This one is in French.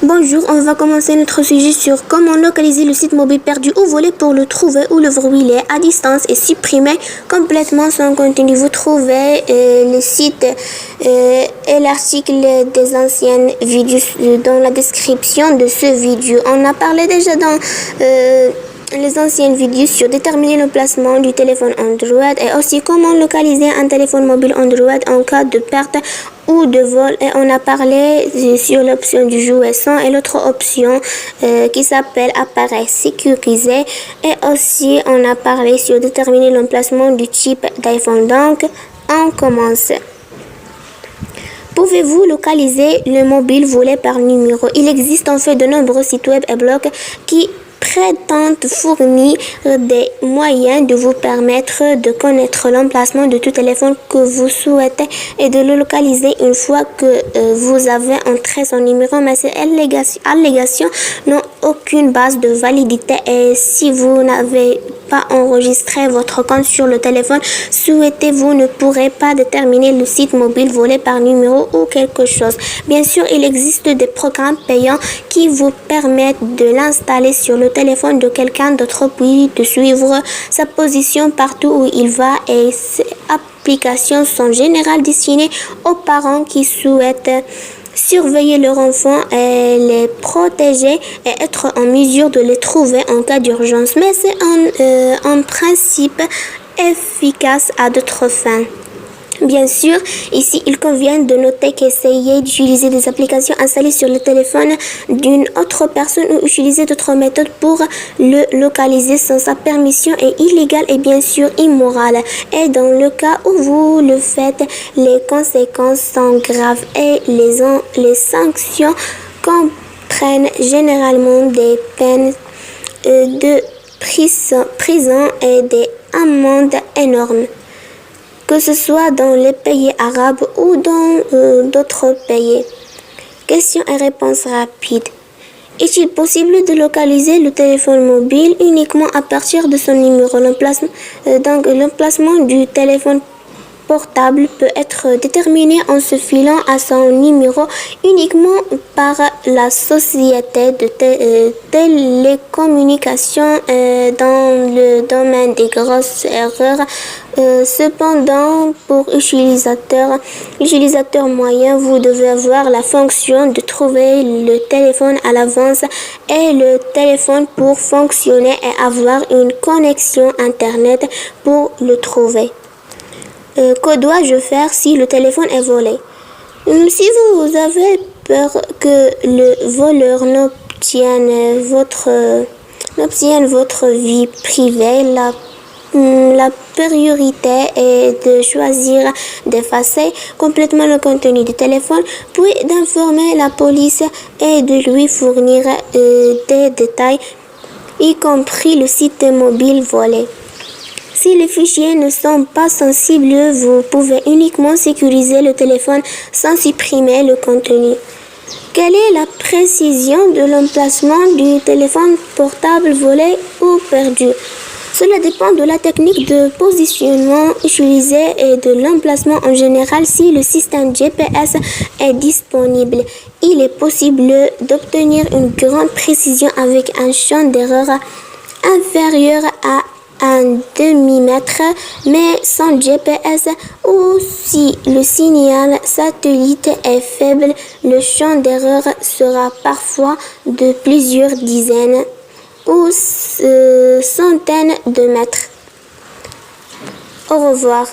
Bonjour, on va commencer notre sujet sur comment localiser le site mobile perdu ou volé pour le trouver ou le verrouiller à distance et supprimer complètement son contenu. Vous trouvez le site et l'article des anciennes vidéos dans la description de ce vidéo. On a parlé déjà dans les anciennes vidéos sur déterminer le placement du téléphone Android et aussi comment localiser un téléphone mobile Android en cas de perte ou de vol, et on a parlé sur l'option du jouet sans et l'autre option qui s'appelle appareil sécurisé, et aussi on a parlé sur déterminer l'emplacement du type d'iPhone. Donc on commence. Pouvez-vous localiser le mobile volé par numéro? Il existe en fait de nombreux sites web et blogs qui prétendent fournir des moyens de vous permettre de connaître l'emplacement de tout téléphone que vous souhaitez et de le localiser une fois que vous avez entré son numéro, mais ces allégations n'ont aucune base de validité, et si vous n'avez pas enregistré votre compte sur le téléphone souhaité, vous ne pourrez pas déterminer le site mobile volé par numéro ou quelque chose. Bien sûr, il existe des programmes payants qui vous permettent de l'installer sur le téléphone de quelqu'un d'autre puis de suivre sa position partout où il va, et ces applications sont généralement destinées aux parents qui souhaitent surveiller leur enfant et les protéger et être en mesure de les trouver en cas d'urgence, mais c'est en principe efficace à d'autres fins. Bien sûr, ici, il convient de noter qu'essayer d'utiliser des applications installées sur le téléphone d'une autre personne ou utiliser d'autres méthodes pour le localiser sans sa permission est illégal et bien sûr immoral. Et dans le cas où vous le faites, les conséquences sont graves et les sanctions comprennent généralement des peines de prison et des amendes énormes, que ce soit dans les pays arabes ou dans d'autres pays. Questions et réponses rapides. Est-il possible de localiser le téléphone mobile uniquement à partir de son numéro? L'emplacement du téléphone portable peut être déterminé en se fiant à son numéro uniquement par la société de télécommunications dans le domaine des grosses erreurs. Cependant, pour l'utilisateur moyen, vous devez avoir la fonction de trouver le téléphone à l'avance et le téléphone pour fonctionner et avoir une connexion Internet pour le trouver. Que dois-je faire si le téléphone est volé? Si vous avez peur que le voleur n'obtienne votre vie privée, la priorité est de choisir d'effacer complètement le contenu du téléphone, puis d'informer la police et de lui fournir des détails, y compris le site mobile volé. Si les fichiers ne sont pas sensibles, vous pouvez uniquement sécuriser le téléphone sans supprimer le contenu. Quelle est la précision de l'emplacement du téléphone portable volé ou perdu? Cela dépend de la technique de positionnement utilisée et de l'emplacement en général. Si le système GPS est disponible, il est possible d'obtenir une grande précision avec un champ d'erreur inférieur à un demi-mètre, mais sans GPS ou si le signal satellite est faible, le champ d'erreur sera parfois de plusieurs dizaines ou centaines de mètres. Au revoir.